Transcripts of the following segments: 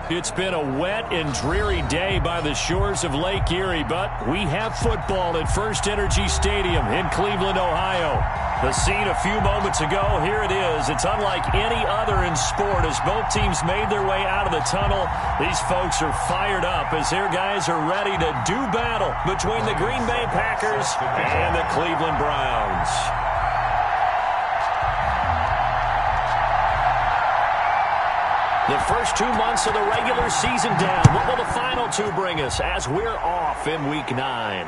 It's been a wet and dreary day by the shores of Lake Erie, but we have football at First Energy Stadium in Cleveland, Ohio. The scene a few moments ago, here it is. It's unlike any other in sport as both teams made their way out of the tunnel. These folks are fired up as their guys are ready to do battle between the Green Bay Packers and the Cleveland Browns. The first 2 months of the regular season down. What will the final two bring us as we're off in Week 9?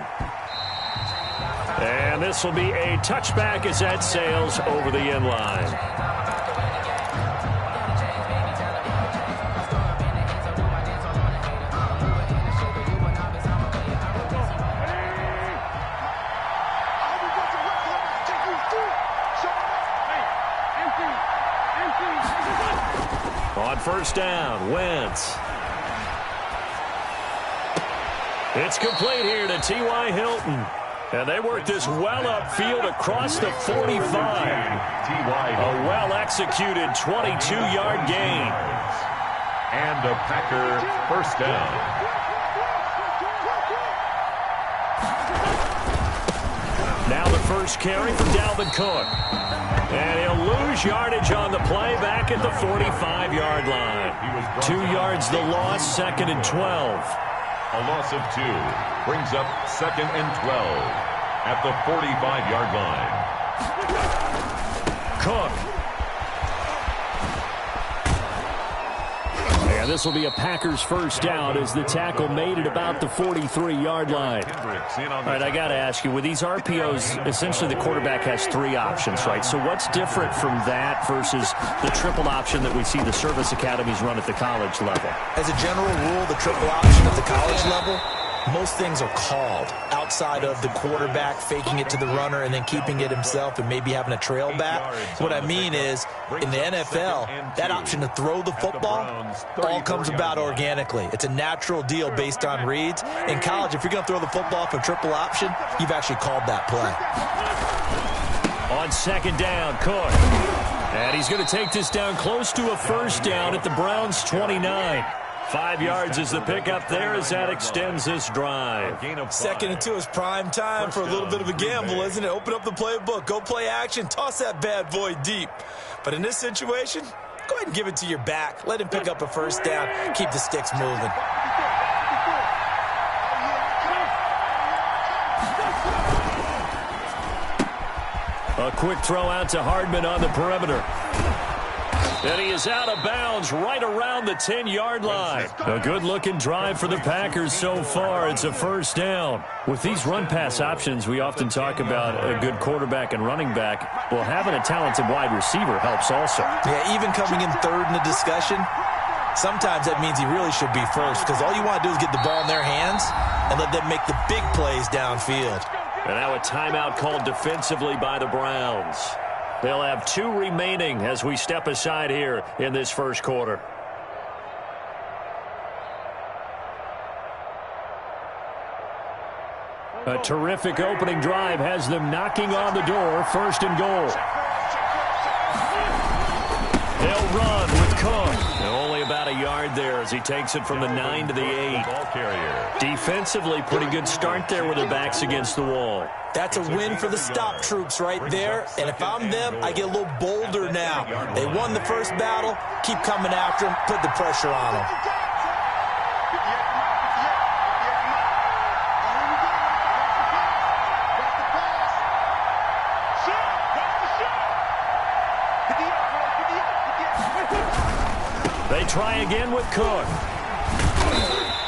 And this will be a touchback as that sails over the end line. On first down, Wentz. It's complete here to T.Y. Hilton. And they work this well upfield across the 45. A well-executed 22-yard gain. And a Packer first down. Now the first carry for Dalvin Cook. And he'll lose yardage on the play back at the 45-yard line. 2 yards the loss, 2nd and 12. A loss of 2 brings up 2nd and 12 at the 45-yard line. Cook. And this will be a Packers first down as the tackle made at about the 43-yard line. All right, I got to ask you, with these RPOs, essentially the quarterback has 3 options, right? So what's different from that versus the triple option that we see the service academies run at the college level? As a general rule, the triple option at the college level, most things are called outside of the quarterback faking it to the runner and then keeping it himself and maybe having a trail back. What I mean is, in the NFL, that option to throw the football all comes about organically. It's a natural deal based on reads. In college, if you're going to throw the football for triple option, you've actually called that play. On second down, Cook. And he's going to take this down close to a first down at the Browns' 29. 5 yards is the pickup there as that extends this drive. 2nd and 2 is prime time for a little bit of a gamble, isn't it? Open up the playbook, go play action, toss that bad boy deep. But in this situation, go ahead and give it to your back. Let him pick up a first down, keep the sticks moving. A quick throw out to Hardman on the perimeter. And he is out of bounds right around the 10-yard line. A good-looking drive for the Packers so far. It's a first down. With these run-pass options, we often talk about a good quarterback and running back. Well, having a talented wide receiver helps also. Yeah, even coming in third in the discussion, sometimes that means he really should be first because all you want to do is get the ball in their hands and let them make the big plays downfield. And now a timeout called defensively by the Browns. They'll have 2 remaining as we step aside here in this first quarter. A terrific opening drive has them knocking on the door, 1st and goal. They'll run with Cook. Only about a yard there as he takes it from the 9 to the 8. Defensively, pretty good start there with their backs against the wall. That's a win for the stop troops right there. And if I'm them, I get a little bolder now. They won the first battle. Keep coming after them. Put the pressure on them. They try again with Cook.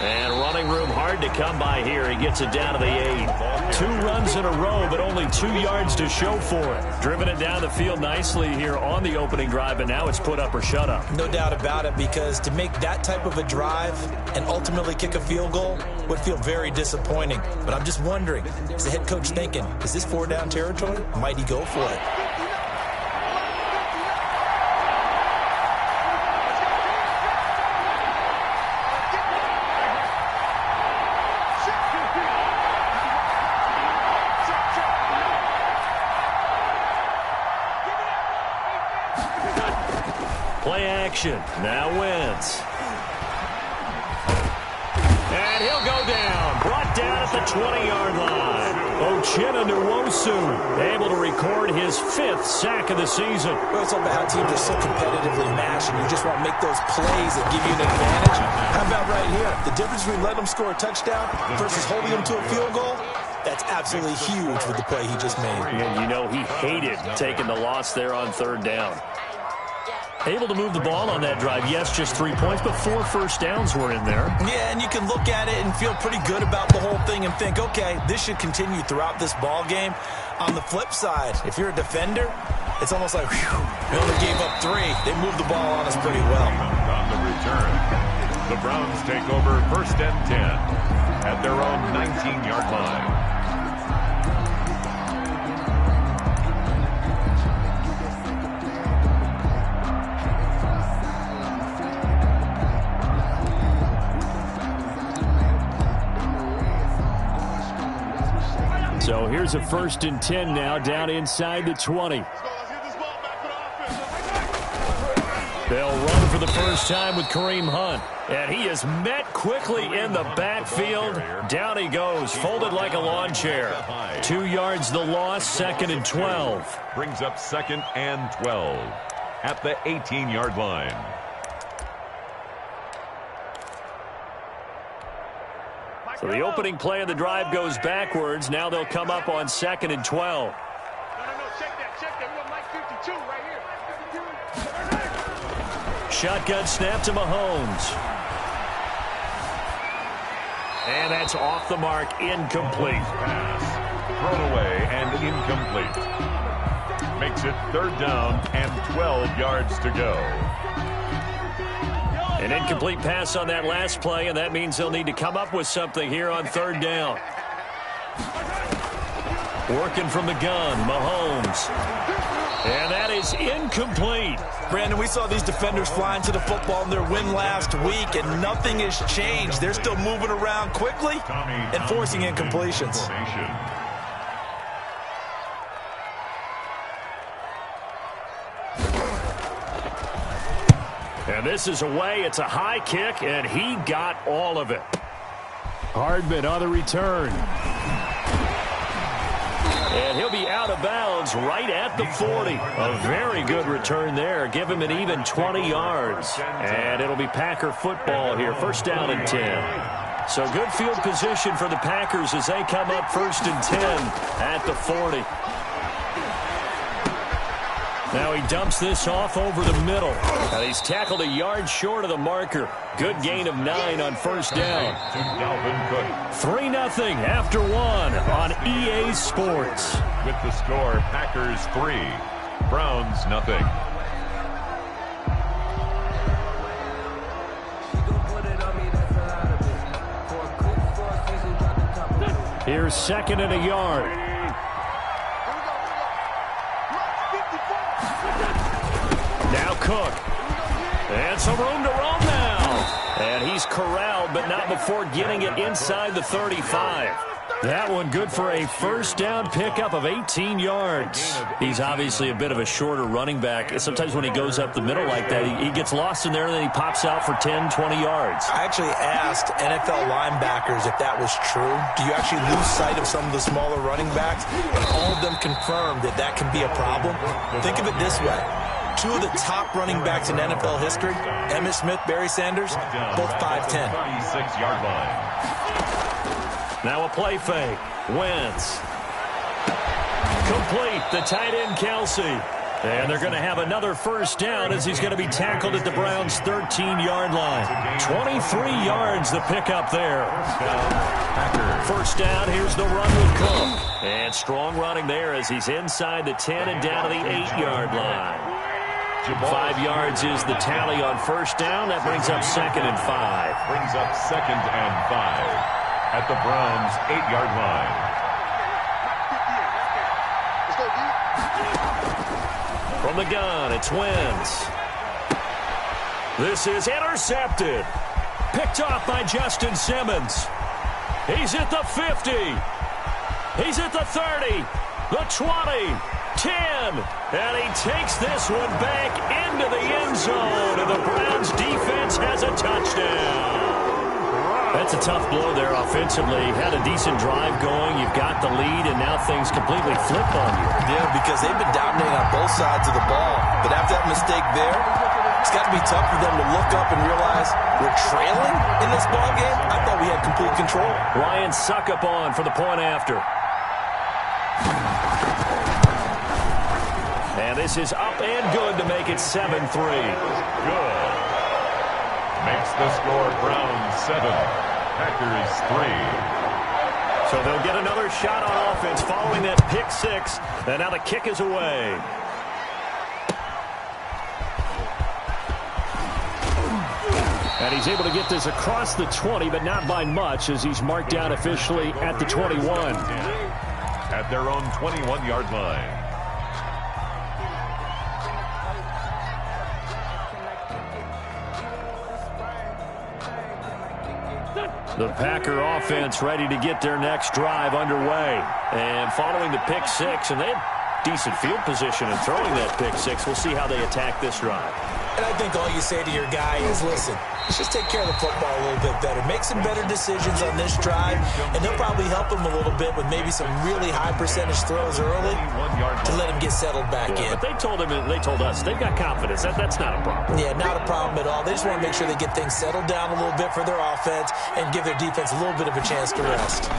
And running room hard to come by here. He gets it down to the 8. 2 runs in a row, but only 2 yards to show for it. Driven it down the field nicely here on the opening drive, and now it's put up or shut up. No doubt about it, because to make that type of a drive and ultimately kick a field goal would feel very disappointing. But I'm just wondering, is the head coach thinking, is this 4-down territory? Might he go for it? Play action. Now Wentz. And he'll go down. Brought down at the 20-yard line. Uchenna Nwosu able to record his 5th sack of the season. Well, it's all about how teams are so competitively matched, and you just want to make those plays that give you an advantage. How about right here? The difference between letting them score a touchdown versus holding them to a field goal, that's absolutely huge with the play he just made. And you know he hated taking the loss there on 3rd down. Able to move the ball on that drive. Yes, just 3 points, but 4 first downs were in there. Yeah, and you can look at it and feel pretty good about the whole thing and think, okay, this should continue throughout this ball game. On the flip side, if you're a defender, it's almost like, whew, we only gave up 3. They moved the ball on us pretty well. On the return, the Browns take over 1st and 10 at their own 19-yard line. So here's a 1st and 10 now, down inside the 20. They'll run for the first time with Kareem Hunt. And he is met quickly in the backfield. Down he goes, folded like a lawn chair. 2 yards the loss, 2nd and 12. Brings up 2nd and 12 at the 18-yard line. So the opening play of the drive goes backwards. Now they'll come up on 2nd and 12. Shotgun snap to Mahomes. And that's off the mark, incomplete. Pass thrown away and incomplete. Makes it 3rd down and 12 yards to go. An incomplete pass on that last play, and that means they'll need to come up with something here on 3rd down. Working from the gun, Mahomes. And that is incomplete. Brandon, we saw these defenders flying to the football in their win last week, and nothing has changed. They're still moving around quickly and forcing incompletions. And this is away. It's a high kick, and he got all of it. Hardman on the return. And he'll be out of bounds right at the 40. A very good return there. Give him an even 20 yards. And it'll be Packer football here. 1st down and 10. So good field position for the Packers as they come up 1st and 10 at the 40. Now he dumps this off over the middle. And he's tackled a yard short of the marker. Good gain of 9 on 1st down. 3-0 after 1 on EA Sports. With the score, Packers 3, Browns 0. Here's 2nd and a yard. Now Cook. And some room to roam now. And he's corralled, but not before getting it inside the 35. That one good for a 1st down pickup of 18 yards. He's obviously a bit of a shorter running back. Sometimes when he goes up the middle like that, he gets lost in there, and then he pops out for 10, 20 yards. I actually asked NFL linebackers if that was true. Do you actually lose sight of some of the smaller running backs? And all of them confirmed that that can be a problem. Think of it this way. 2 of the top running backs in NFL history, Emmitt Smith, Barry Sanders, both 5'10". 36-yard line. Now a play fake. Wentz. Complete. The tight end, Kelsey. And they're going to have another 1st down as he's going to be tackled at the Browns' 13-yard line. 23 yards the pickup there. 1st down. Here's the run with Cook. And strong running there as he's inside the 10 and down to the 8-yard line. 5 yards is the tally on 1st down. That brings up 2nd and 5. Brings up 2nd and 5 at the Browns' 8-yard line. From the gun, it's Wentz. This is intercepted. Picked off by Justin Simmons. He's at the 50. He's at the 30. The 20. 10. And he takes this one back into the end zone. And the Browns defense has a touchdown. That's a tough blow there offensively. Had a decent drive going. You've got the lead, and now things completely flip on you. Yeah, because they've been dominating on both sides of the ball. But after that mistake there, it's got to be tough for them to look up and realize we're trailing in this ball game. I thought we had complete control. Ryan Suckup on for the point after. And this is up and good to make it 7-3. Good. Makes the score Browns 7, Packers 3. So they'll get another shot on offense following that pick six. And now the kick is away. And he's able to get this across the 20, but not by much, as he's marked down officially at the 21. At their own 21-yard line. The Packer offense ready to get their next drive underway. And following the pick six, and they had decent field position in throwing that pick six. We'll see how they attack this drive. And I think all you say to your guy is, listen, let's just take care of the football a little bit better. Make some better decisions on this drive, and they'll probably help him a little bit with maybe some really high percentage throws early to let him get settled back in. But they told us they've got confidence. That's not a problem. Yeah, not a problem at all. They just want to make sure they get things settled down a little bit for their offense and give their defense a little bit of a chance to rest.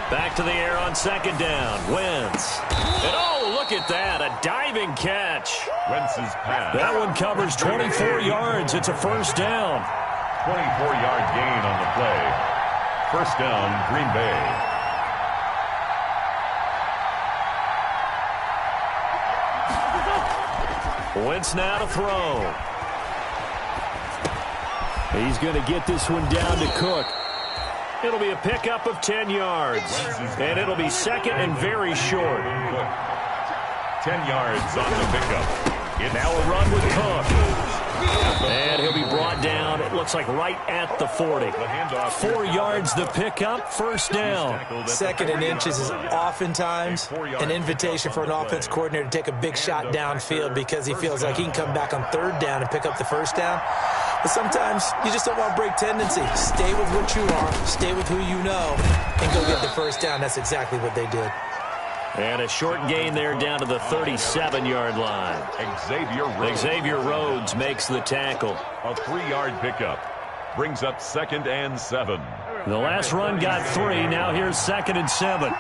Back to the air on second down. Wentz. And oh, look at that. A diving catch. Wentz's pass. That one covers 24 yards. It's a first down. 24-yard gain on the play. First down, Green Bay. Wentz now to throw. He's going to get this one down to Cook. It'll be a pickup of 10 yards. And it'll be second and very short. 10 yards on the pickup. Now a run with Cook. And he'll be brought down, it looks like right at the 40. 4 yards the pickup, first down. Second and inches is oftentimes an invitation for an offense coordinator to take a big shot downfield because he feels like he can come back on third down and pick up the first down. But sometimes you just don't want to break tendency. Stay with what you are, stay with who you know, and go get the first down. That's exactly what they did. And a short gain there down to the 37-yard line. Xavier Rhodes makes the tackle. A 3-yard pickup. Brings up second and 7. The last run got 3. Now here's second and 7.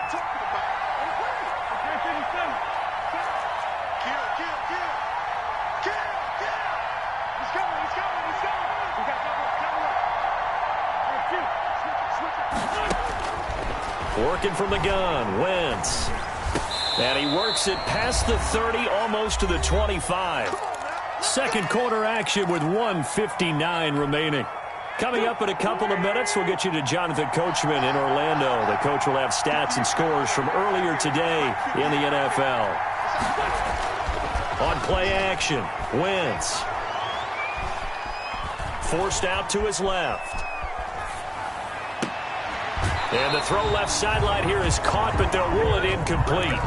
Working from the gun, Wentz. And he works it past the 30, almost to the 25. Second quarter action with 1:59 remaining. Coming up in a couple of minutes, we'll get you to Jonathan Coachman in Orlando. The coach will have stats and scores from earlier today in the NFL. On play action, Wentz. Forced out to his left. And the throw left sideline here is caught, but they'll rule it incomplete.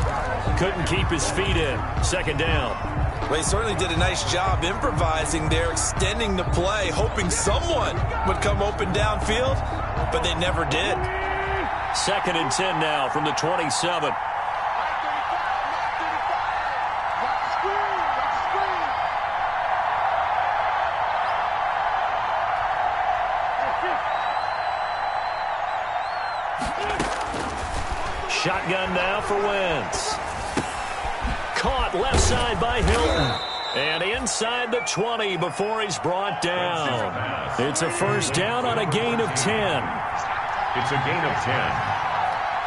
Couldn't keep his feet in. Second down. Well, he certainly did a nice job improvising there, extending the play, hoping someone would come open downfield, but they never did. Second and 10 now from the 27. Shotgun now for Wentz. Caught left side by Hilton. And inside the 20 before he's brought down. It's a first down on a gain of 10. It's a gain of 10.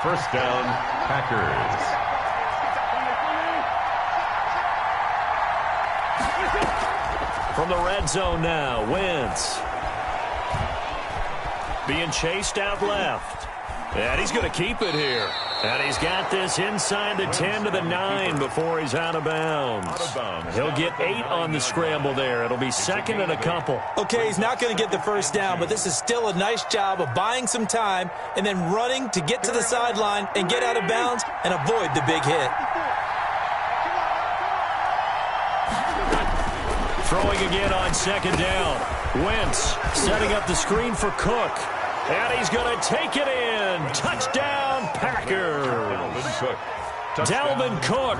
First down, Packers. From the red zone now, Wentz. Being chased out left. And he's going to keep it here. And he's got this inside the 10 to the 9 before he's out of bounds. He'll get 8 on the scramble there. It'll be second and a couple. Okay, he's not going to get the first down, but this is still a nice job of buying some time and then running to get to the sideline and get out of bounds and avoid the big hit. Throwing again on second down. Wentz setting up the screen for Cook. And he's going to take it in. Touchdown, Packers. Dalvin Cook,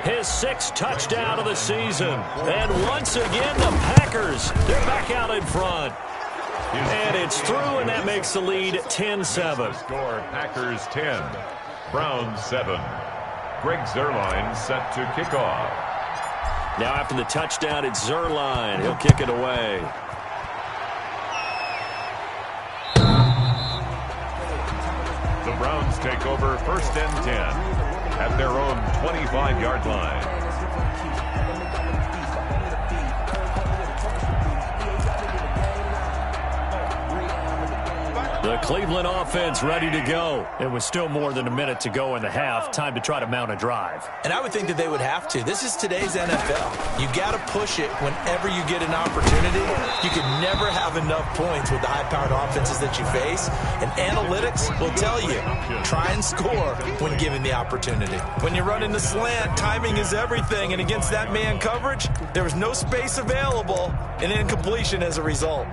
his 6th touchdown of the season. And once again, the Packers, they're back out in front. And it's through, and that makes the lead 10-7. Score, Packers 10, Browns 7. Greg Zuerlein set to kick off. Now after the touchdown, it's Zuerlein. He'll kick it away. The Browns take over 1st and 10 at their own 25-yard line. The Cleveland offense ready to go. It was still more than a minute to go in the half. Time to try to mount a drive. And I would think that they would have to. This is today's NFL. You got to push it whenever you get an opportunity. You can never have enough points with the high-powered offenses that you face. And analytics will tell you, try and score when given the opportunity. When you're running the slant, timing is everything. And against that man coverage, there was no space available and incompletion as a result.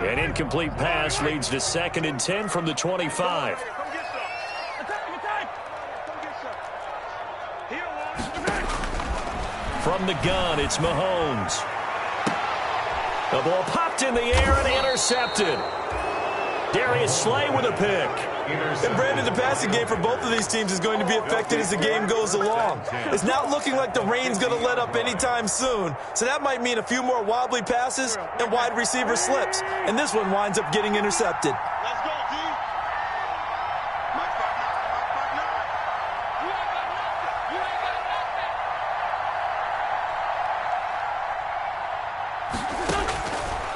An incomplete pass leads to 2nd and 10 from the 25. From the gun, it's Mahomes. The ball popped in the air and intercepted. Darius Slay with a pick. And Brandon, the passing game for both of these teams is going to be affected as the game goes along. It's not looking like the rain's going to let up anytime soon. So that might mean a few more wobbly passes and wide receiver slips. And this one winds up getting intercepted. Let's go, D.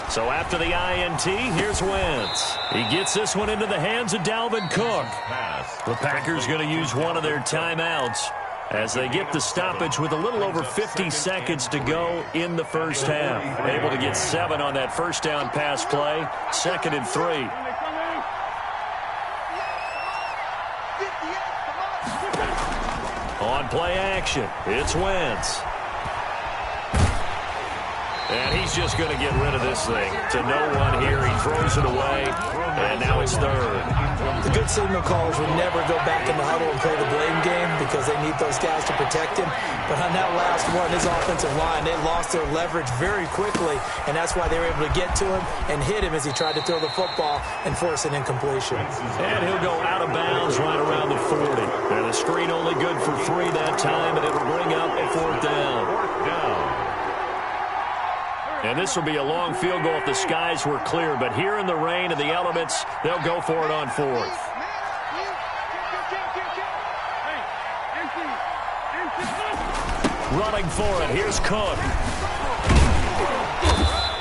So after the INT, here's Wentz. He gets this one into the hands of Dalvin Cook. The Packers going to use one of their timeouts as they get the stoppage with a little over 50 seconds to go in the first half. Able to get 7 on that first down pass play. 2nd and 3. On play action, it's Wentz. And he's just going to get rid of this thing to no one here. He throws it away, and now it's 3rd. The good signal callers would never go back in the huddle and play the blame game because they need those guys to protect him. But on that last one, his offensive line, they lost their leverage very quickly, and that's why they were able to get to him and hit him as he tried to throw the football and force an incompletion. And he'll go out of bounds right around the 40. And the screen only good for 3 that time, and it'll bring up a 4th down. And this will be a long field goal if the skies were clear. But here in the rain and the elements, they'll go for it on 4th. Running for it, here's Cook.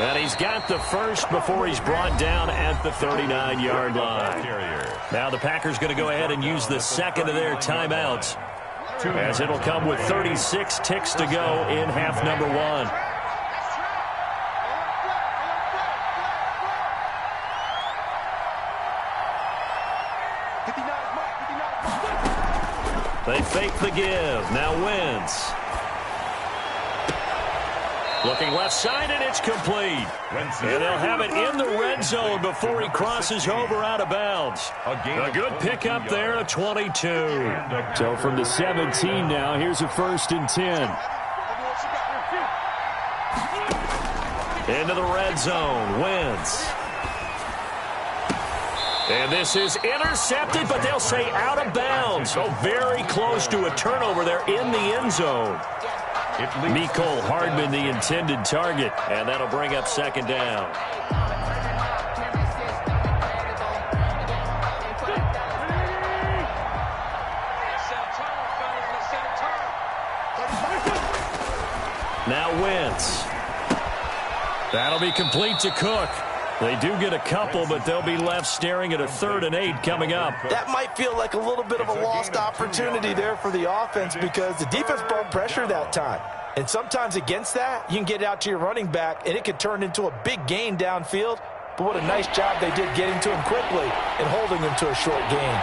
And he's got the first before he's brought down at the 39-yard line. Now the Packers going to go ahead and use the 2nd of their timeouts, as it'll come with 36 ticks to go in half number 1. They fake the give. Now Wentz. Looking left side, and it's complete. And they'll have it in the red zone before he crosses over out of bounds. A good pickup there, a 22. So from the 17 now, here's a 1st and 10. Into the red zone, Wentz. And this is intercepted, but they'll say out of bounds. So very close to a turnover there in the end zone. Mecole Hardman, the intended target, and that'll bring up 2nd down. Now Wentz. That'll be complete to Cook. They do get a couple, but they'll be left staring at a 3rd and 8 coming up. That might feel like a little bit of a lost opportunity there for the offense because the defense brought pressure that time. And sometimes against that, you can get out to your running back, and it could turn into a big gain downfield. But what a nice job they did getting to him quickly and holding him to a short gain.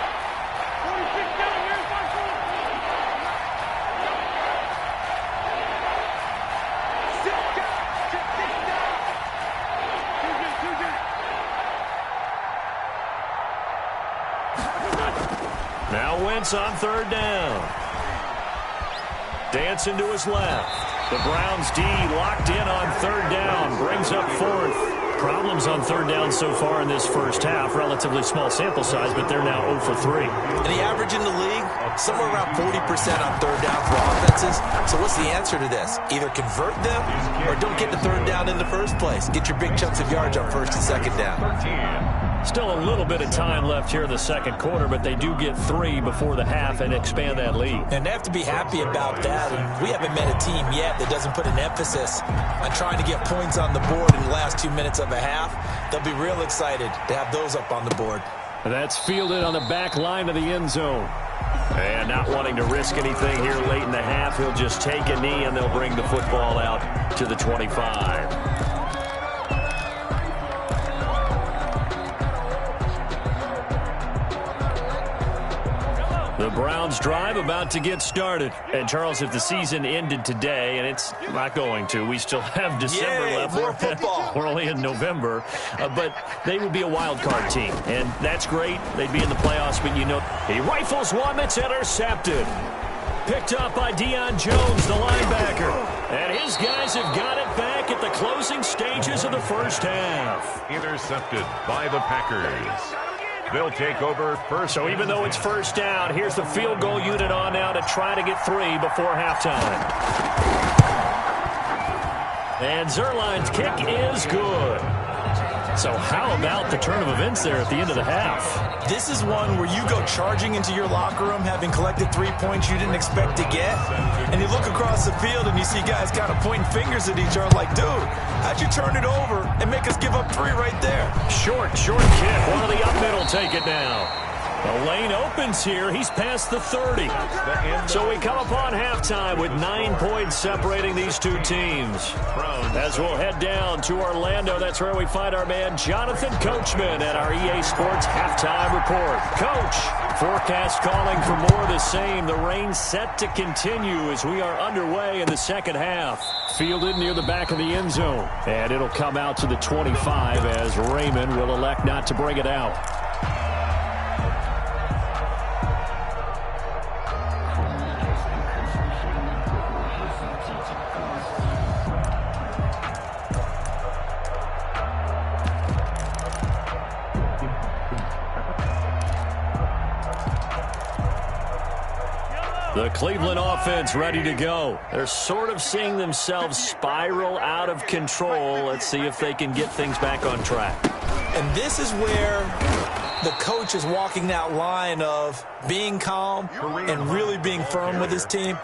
Now Wentz on third down. Dancing to his left. The Browns D locked in on third down. Brings up fourth. Problems on third down so far in this first half. Relatively small sample size, but they're now 0 for 3. And the average in the league, somewhere around 40% on third down for offenses. So what's the answer to this? Either convert them or don't get the third down in the first place. Get your big chunks of yards on first and second down. Still a little bit of time left here in the second quarter, but they do get 3 before the half and expand that lead. And they have to be happy about that. And we haven't met a team yet that doesn't put an emphasis on trying to get points on the board in the last 2 minutes of a half. They'll be real excited to have those up on the board. That's fielded on the back line of the end zone. And not wanting to risk anything here late in the half, he'll just take a knee and they'll bring the football out to the 25. The Browns drive about to get started. And, Charles, if the season ended today, and it's not going to, we still have December left. More football. We're only in November. But they would be a wild card team. And that's great. They'd be in the playoffs, but you know, he rifles one that's intercepted. Picked up by Deion Jones, the linebacker. And his guys have got it back at the closing stages of the first half. Intercepted by the Packers. They'll take over first. So even though it's first down, here's the field goal unit on now to try to get 3 before halftime. And Zerline's kick is good. So how about the turn of events there at the end of the half? This is one where you go charging into your locker room having collected 3 points you didn't expect to get. And you look across the field and you see guys kind of pointing fingers at each other like, dude, how'd you turn it over and make us give up 3 right there? Short kick. One of the up middle take it now. The lane opens here. He's past the 30. So we come upon halftime with 9 points separating these two teams. As we'll head down to Orlando, that's where we find our man Jonathan Coachman at our EA Sports Halftime Report. Coach, forecast calling for more of the same. The rain set to continue as we are underway in the second half. Fielded near the back of the end zone. And it'll come out to the 25 as Raymond will elect not to bring it out. The Cleveland offense ready to go. They're sort of seeing themselves spiral out of control. Let's see if they can get things back on track. And this is where the coach is walking that line of being calm and really being firm with his team.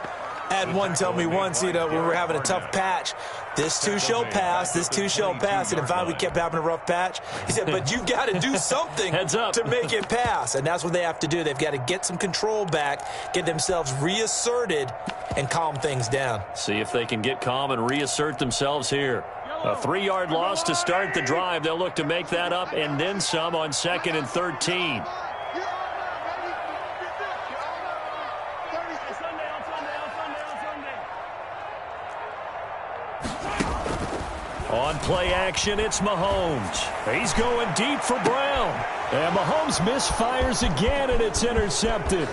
I had one tell me once, when we were having a tough patch, this too shall pass, this too shall pass. And finally we kept having a rough patch. He said, but you've got to do something to make it pass. And that's what they have to do. They've got to get some control back, get themselves reasserted, and calm things down. See if they can get calm and reassert themselves here. A 3-yard loss to start the drive. They'll look to make that up and then some on 2nd and 13. On play action, it's Mahomes. He's going deep for Brown. And Mahomes misfires again, and it's intercepted.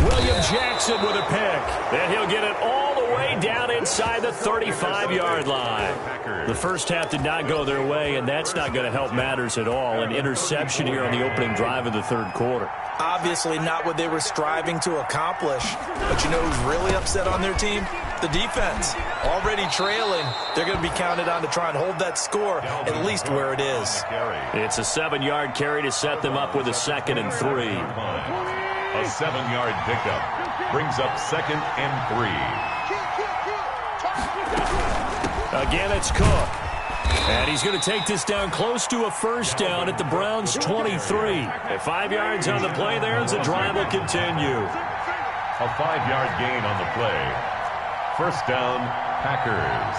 William Jackson with a pick. And he'll get it all the way down inside the 35-yard line. The first half did not go their way, and that's not going to help matters at all. An interception here on the opening drive of the third quarter. Obviously not what they were striving to accomplish. But you know who's really upset on their team? The defense. Already trailing. They're going to be counted on to try and hold that score at least where it is. It's a 7-yard carry to set them up with a 2nd and 3. A 7-yard pickup brings up 2nd and 3. Again, it's Cook. And he's going to take this down close to a first down at the Browns' 23. At 5 yards on the play there, as the drive will continue. A 5-yard gain on the play. First down, Packers.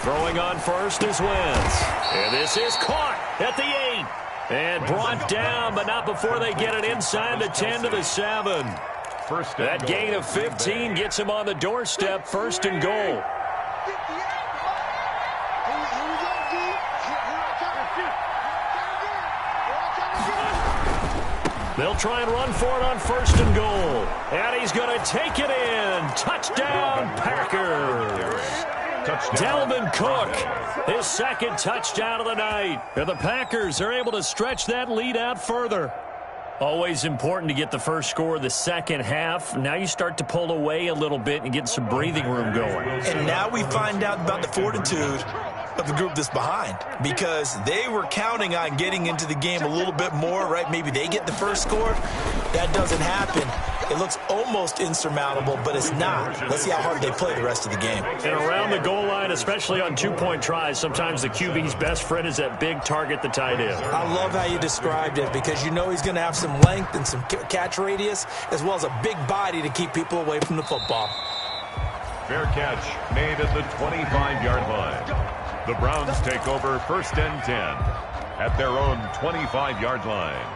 Throwing on first is Wentz. And this is caught at the 8. And brought down, but not before they get it inside the 10 to the 7. That gain of 15 gets him on the doorstep, 1st and goal. They'll try and run for it on 1st and goal. And he's going to take it in. Touchdown, Packers. Dalvin Cook, his 2nd touchdown of the night. And the Packers are able to stretch that lead out further. Always important to get the first score of the second half. Now you start to pull away a little bit and get some breathing room going. And now we find out about the fortitude of the group that's behind, because they were counting on getting into the game a little bit more, right? Maybe they get the first score. That doesn't happen. It looks almost insurmountable, but it's not. Let's see how hard they play the rest of the game. And around the goal line, especially on 2-point tries, sometimes the QB's best friend is that big target, the tight end. I love how you described it, because you know he's going to have some length and some catch radius, as well as a big body to keep people away from the football. Fair catch made at the 25-yard line. The Browns take over 1st and 10 at their own 25-yard line.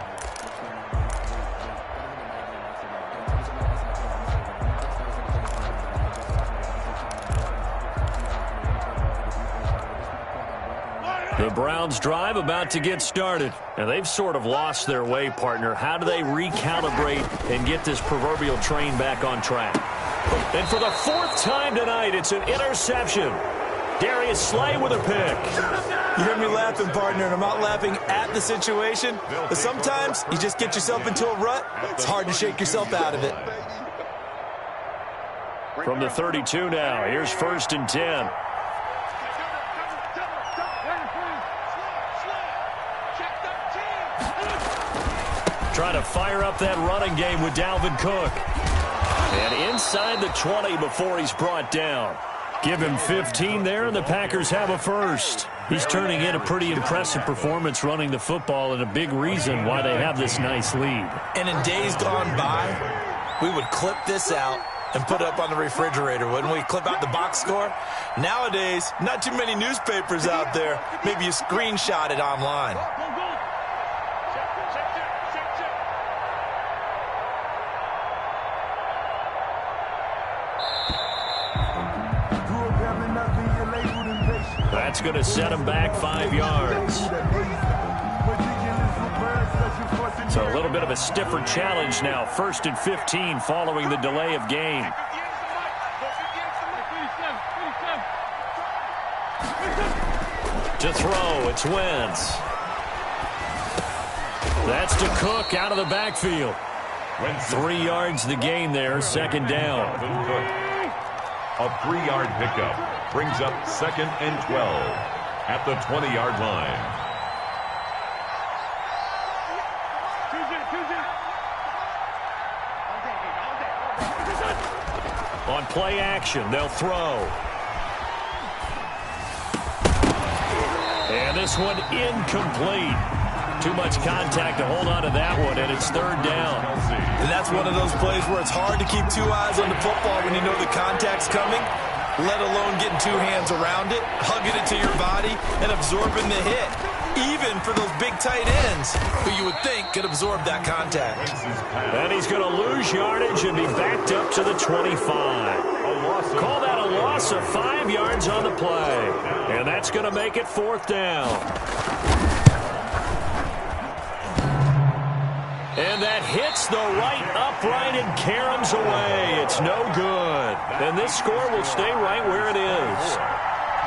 The Browns drive about to get started, and they've sort of lost their way, partner. How do they recalibrate and get this proverbial train back on track? And for the 4th time tonight, it's an interception. Darius Slay with a pick. You hear me laughing, partner, and I'm not laughing at the situation, but sometimes you just get yourself into a rut. It's hard to shake yourself out of it. From the 32 now, here's 1st and 10. Trying to fire up that running game with Dalvin Cook. And inside the 20 before he's brought down. Give him 15 there, and the Packers have a first. He's turning in a pretty impressive performance running the football, and a big reason why they have this nice lead. And in days gone by, we would clip this out and put it up on the refrigerator, wouldn't we? Clip out the box score. Nowadays, not too many newspapers out there. Maybe you screenshot it online. That's going to set him back 5 yards. So a little bit of a stiffer challenge now. 1st and 15 following the delay of game. To throw, it's Wentz. That's to Cook out of the backfield. 3 yards the gain there, 2nd down. A 3-yard pickup brings up 2nd and 12 at the 20-yard line. On play action, they'll throw. And this one incomplete. Too much contact to hold on to that one, and it's 3rd down. And that's one of those plays where it's hard to keep 2 eyes on the football when you know the contact's coming, let alone getting 2 hands around it, hugging it to your body, and absorbing the hit. Even for those big tight ends who you would think could absorb that contact. And he's going to lose yardage and be backed up to the 25. Call that a loss of 5 yards on the play. And that's going to make it 4th down. And that hits the right upright and caroms away. It's no good. And this score will stay right where it is.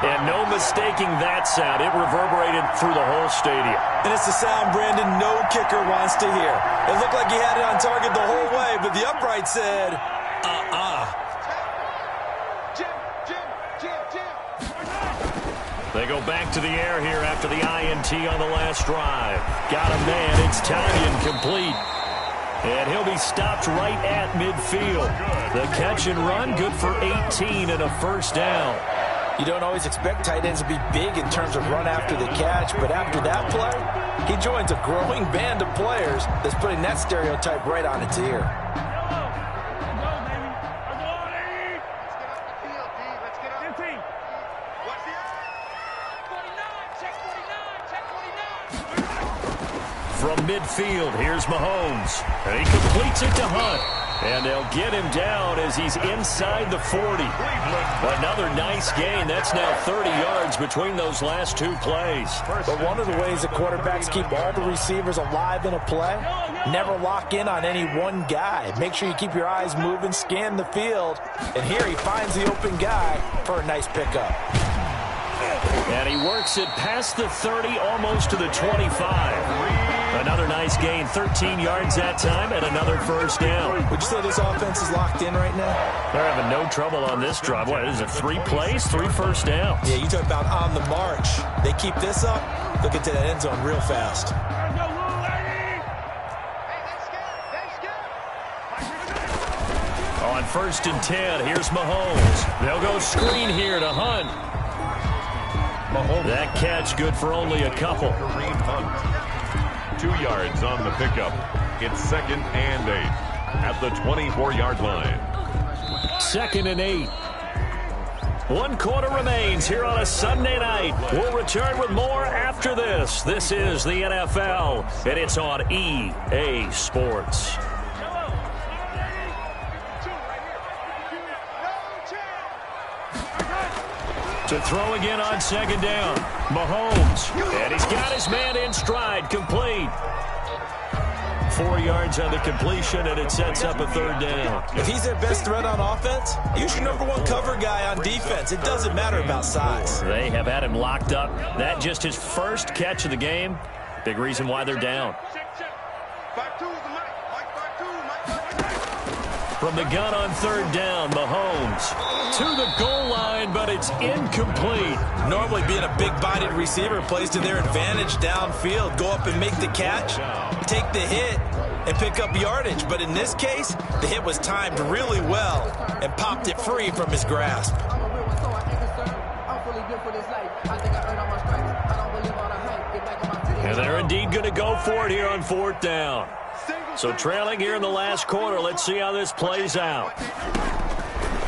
And no mistaking that sound. It reverberated through the whole stadium. And it's the sound, Brandon, no kicker wants to hear. It looked like he had it on target the whole way, but the upright said, They go back to the air here after the INT on the last drive. Got a man. It's Tanyan complete. And he'll be stopped right at midfield. The catch and run, good for 18 and a 1st down. You don't always expect tight ends to be big in terms of run after the catch, but after that play, he joins a growing band of players that's putting that stereotype right on its ear. From midfield, here's Mahomes. And he completes it to Hunt. And they'll get him down as he's inside the 40. Another nice gain. That's now 30 yards between those last two plays. But one of the ways that quarterbacks keep all the receivers alive in a play, never lock in on any one guy. Make sure you keep your eyes moving, scan the field. And here he finds the open guy for a nice pickup. And he works it past the 30, almost to the 25. Another nice gain, 13 yards that time, and another first down. Would you say this offense is locked in right now? They're having no trouble on this drive. What, is it 3 plays, 3 first downs? Yeah, you talk about on the march. They keep this up, they'll get to that end zone real fast. On 1st and 10, here's Mahomes. They'll go screen here to Hunt. That catch good for only a couple. 2 yards on the pickup. It's 2nd and 8 at the 24-yard line. 2nd and 8. 1 quarter remains here on a Sunday night. We'll return with more after this. This is the NFL, and it's on EA Sports. To throw again on 2nd down. Mahomes. And he's got his man in stride. Complete. 4 yards on the completion, and it sets up a 3rd down. If he's their best threat on offense, use your #1 cover guy on defense. It doesn't matter about size. They have had him locked up. That just his first catch of the game. Big reason why they're down. From the gun on 3rd down, Mahomes to the goal line, but it's incomplete. Normally being a big-bodied receiver plays to their advantage downfield. Go up and make the catch, take the hit, and pick up yardage. But in this case, the hit was timed really well and popped it free from his grasp. And they're indeed going to go for it here on 4th down. So trailing here in the last quarter. Let's see how this plays out.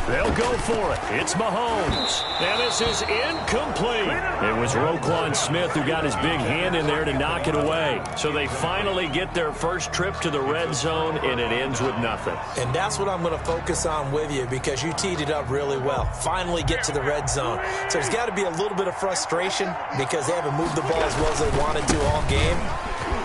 They'll go for it. It's Mahomes. And this is incomplete. It was Roquan Smith who got his big hand in there to knock it away. So they finally get their first trip to the red zone, and it ends with nothing. And that's what I'm going to focus on with you, because you teed it up really well. Finally get to the red zone. So there's got to be a little bit of frustration because they haven't moved the ball as well as they wanted to all game.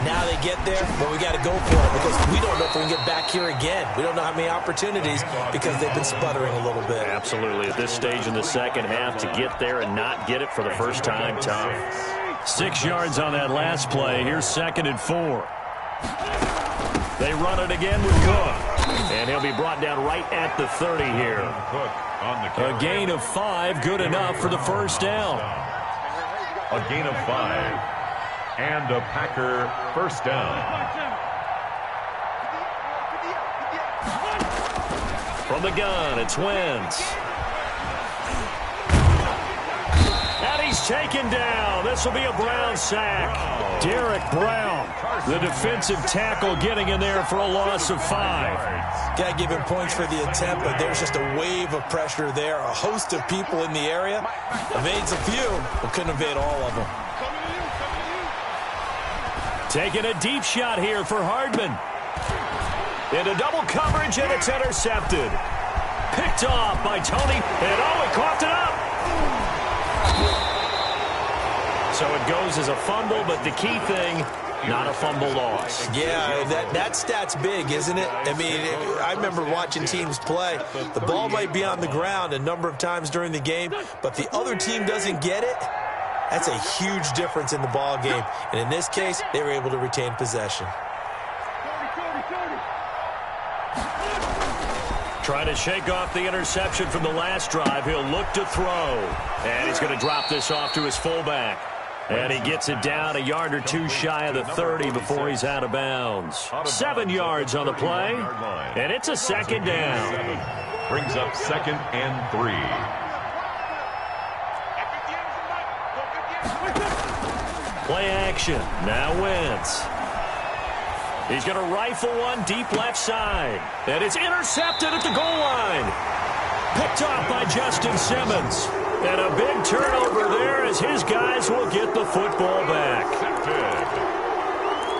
Now they get there, but we got to go for it because we don't know if we can get back here again. We don't know how many opportunities because they've been sputtering a little bit. Absolutely. At this stage in the second half, to get there and not get it for the first time, tough. 6 yards on that last play. Here's 2nd and 4. They run it again with Cook. And he'll be brought down right at the 30 here. A gain of 5, good enough for the first down. A gain of 5. And a Packer first down. From the gun, it's Wentz. And he's taken down. This will be a Brown sack. Derek Brown, the defensive tackle, getting in there for a loss of 5. Got to give him points for the attempt, but there's just a wave of pressure there. A host of people in the area. Evades a few, but couldn't evade all of them. Taking a deep shot here for Hardman. Into double coverage, and it's intercepted. Picked off by Tony, and he coughed it up. So it goes as a fumble, but the key thing, not a fumble loss. Yeah, that stat's big, isn't it? I mean, I remember watching teams play. The ball might be on the ground a number of times during the game, but the other team doesn't get it. That's a huge difference in the ball game. And in this case, they were able to retain possession. Trying to shake off the interception from the last drive. He'll look to throw. And he's going to drop this off to his fullback. And he gets it down a yard or two shy of the 30 before he's out of bounds. 7 yards on the play. And it's a 2nd down. Brings up 2nd and 3. Play action. Now Wentz. He's going to rifle one deep left side. And it's intercepted at the goal line. Picked off by Justin Simmons. And a big turnover there as his guys will get the football back.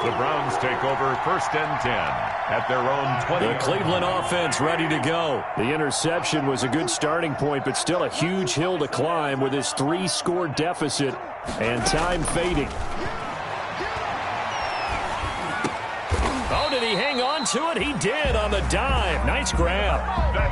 The Browns take over 1st and 10 at their own 20. The Cleveland offense ready to go. The interception was a good starting point, but still a huge hill to climb with this 3-score deficit and time fading. Oh, did he hang on to it? He did on the dive. Nice grab.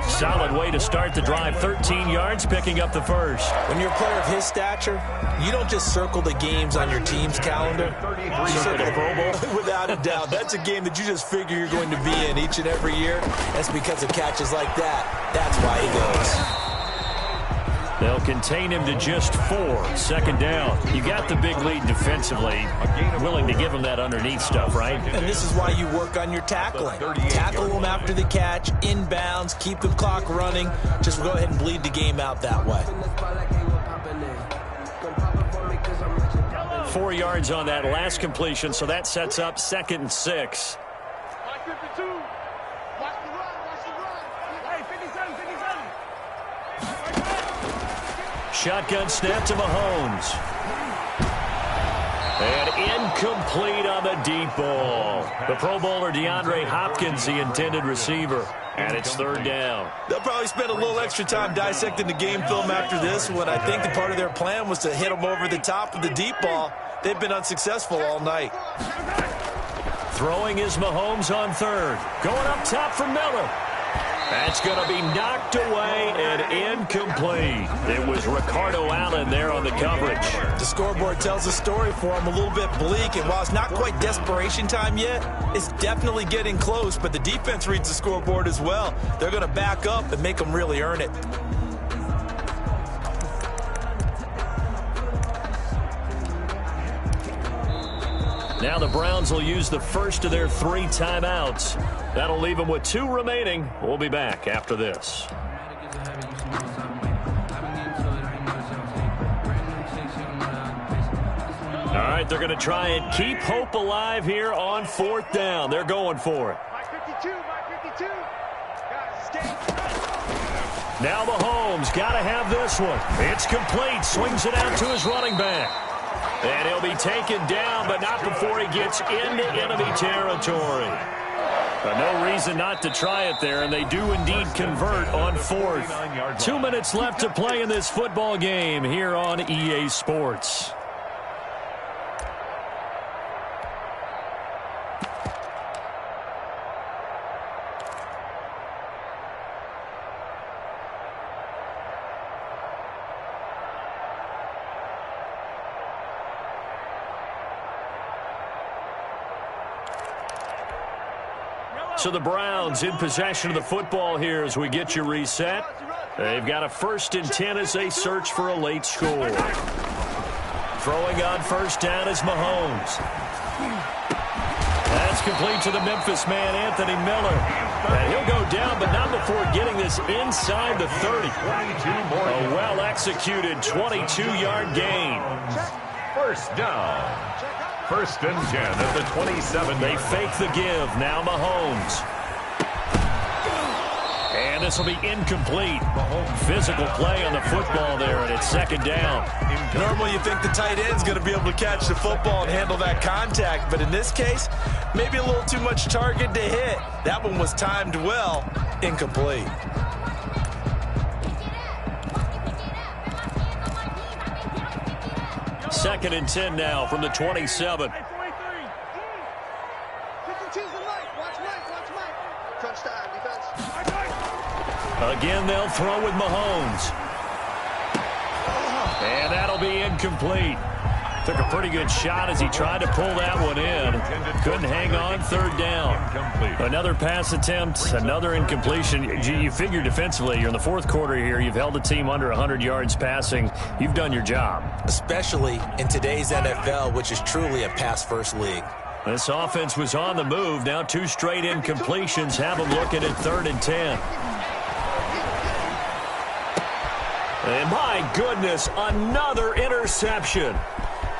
Solid way to start the drive. 13 yards, picking up the first. When you're a player of his stature, you don't just circle the games on your team's calendar. You circle the Pro Bowl. Without a doubt. That's a game that you just figure you're going to be in each and every year. That's because of catches like that. That's why he goes. They'll contain him to just 4. 2nd down. You got the big lead defensively. Willing to give him that underneath stuff, right? And this is why you work on your tackling. Tackle them after the catch, inbounds, keep the clock running. Just go ahead and bleed the game out that way. 4 yards on that last completion, so that sets up 2nd and 6. Shotgun snap to Mahomes. And incomplete on the deep ball. The Pro Bowler DeAndre Hopkins, the intended receiver. And it's 3rd down. They'll probably spend a little extra time dissecting the game film after this one. I think the part of their plan was to hit him over the top of the deep ball. They've been unsuccessful all night. Throwing is Mahomes on 3rd. Going up top for Miller. That's going to be knocked away and incomplete. It was Ricardo Allen there on the coverage. The scoreboard tells a story for him, a little bit bleak, and while it's not quite desperation time yet, it's definitely getting close, but the defense reads the scoreboard as well. They're going to back up and make them really earn it. Now the Browns will use the first of their 3 timeouts. That'll leave them with 2 remaining. We'll be back after this. All right, they're going to try and keep hope alive here on 4th down. They're going for it. Now Mahomes got to have this one. It's complete. Swings it out to his running back. And he'll be taken down, but not before he gets into enemy territory. No reason not to try it there, and they do indeed convert on 4th. 2 minutes left to play in this football game here on EA Sports. So the Browns in possession of the football here as we get you reset. They've got a 1st and 10 as they search for a late score. Throwing on 1st down is Mahomes. That's complete to the Memphis man, Anthony Miller. And he'll go down, but not before getting this inside the 30. A well-executed 22-yard gain. 1st down. 1st and 10 at the 27. They fake the give. Now Mahomes. And this will be incomplete. Physical play on the football there, and it's 2nd down. Normally you think the tight end's going to be able to catch the football and handle that contact, but in this case, maybe a little too much target to hit. That one was timed well. Incomplete. Second and 10 now from the 27. Again, they'll throw with Mahomes. And that'll be incomplete. Took a pretty good shot as he tried to pull that one in. Couldn't hang on. 3rd down. Another pass attempt, another incompletion. You figure defensively, you're in the 4th quarter here. You've held the team under 100 yards passing. You've done your job. Especially in today's NFL, which is truly a pass-first league. This offense was on the move. Now 2 straight incompletions have them looking at 3rd and 10. And my goodness, another interception.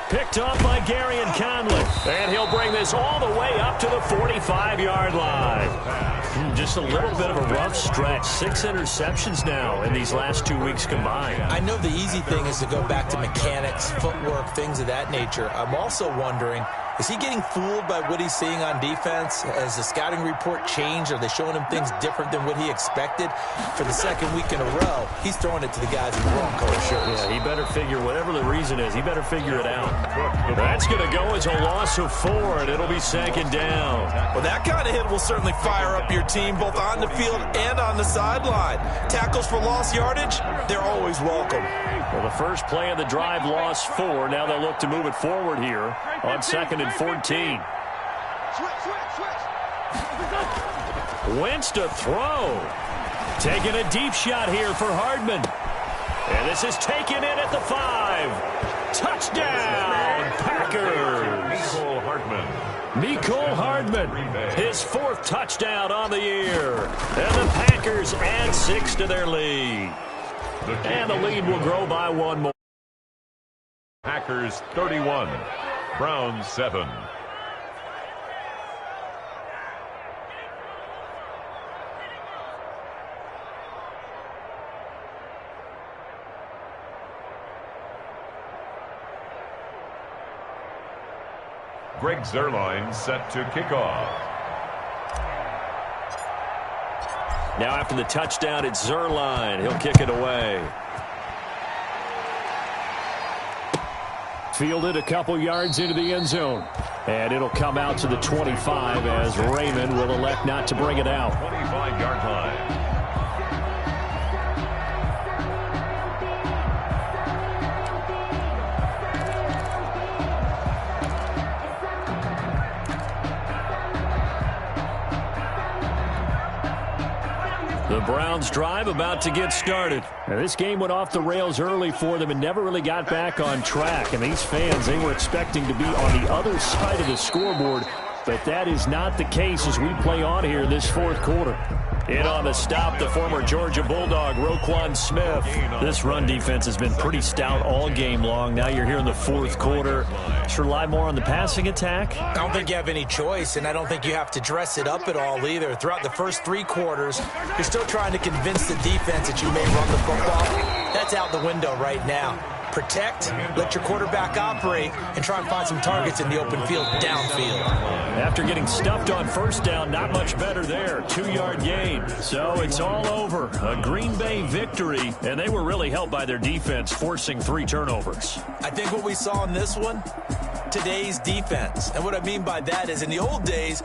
Picked off by Garyon Conley. And he'll bring this all the way up to the 45-yard line. Just a little bit of a rough stretch. 6 interceptions now in these last 2 weeks combined. I know the easy thing is to go back to mechanics, footwork, things of that nature. I'm also wondering Is he getting fooled by what he's seeing on defense? Has the scouting report changed? Are they showing him things different than what he expected? For the second week in a row, he's throwing it to the guys in the wrong color shirts. Yeah, he better figure, whatever the reason is, he better figure it out. That's going to go as a loss of 4, and it'll be 2nd down. Well, that kind of hit will certainly fire up your team, both on the field and on the sideline. Tackles for lost yardage, they're always welcome. Well, the first play of the drive lost 4. Now they'll look to move it forward here on 2nd and 14. Wentz to throw. Taking a deep shot here for Hardman. And this is taken in at the 5. Touchdown, Packers. Mecole Hardman, his 4th touchdown on the year. And the Packers add 6 to their lead. And the lead will grow by 1 more. Packers 31, Browns 7. Greg Zuerlein set to kick off. Now after the touchdown, it's Zuerlein. He'll kick it away. Fielded a couple yards into the end zone. And it'll come out to the 25 as Raymond will elect not to bring it out. 25-yard line. The Browns drive about to get started. Now, this game went off the rails early for them and never really got back on track. And these fans, they were expecting to be on the other side of the scoreboard. But that is not the case as we play on here this 4th quarter. In on the stop, the former Georgia Bulldog, Roquan Smith. This run defense has been pretty stout all game long. Now you're here in the 4th quarter. Should rely more on the passing attack? I don't think you have any choice, and I don't think you have to dress it up at all either. Throughout the first 3 quarters, you're still trying to convince the defense that you may run the football. That's out the window right now. Protect, let your quarterback operate, and try and find some targets in the open field downfield. After getting stuffed on 1st down, not much better there. 2-yard gain. So it's all over. A Green Bay victory, and they were really helped by their defense, forcing 3 turnovers. I think what we saw in this one, today's defense. And what I mean by that is in the old days,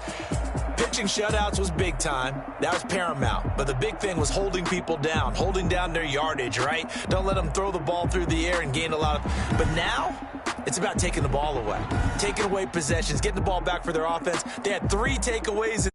pitching shutouts was big time. That was paramount. But the big thing was holding people down, holding down their yardage, right? Don't let them throw the ball through the air and gain a lot of... But now, it's about taking the ball away. Taking away possessions, getting the ball back for their offense. They had 3 takeaways.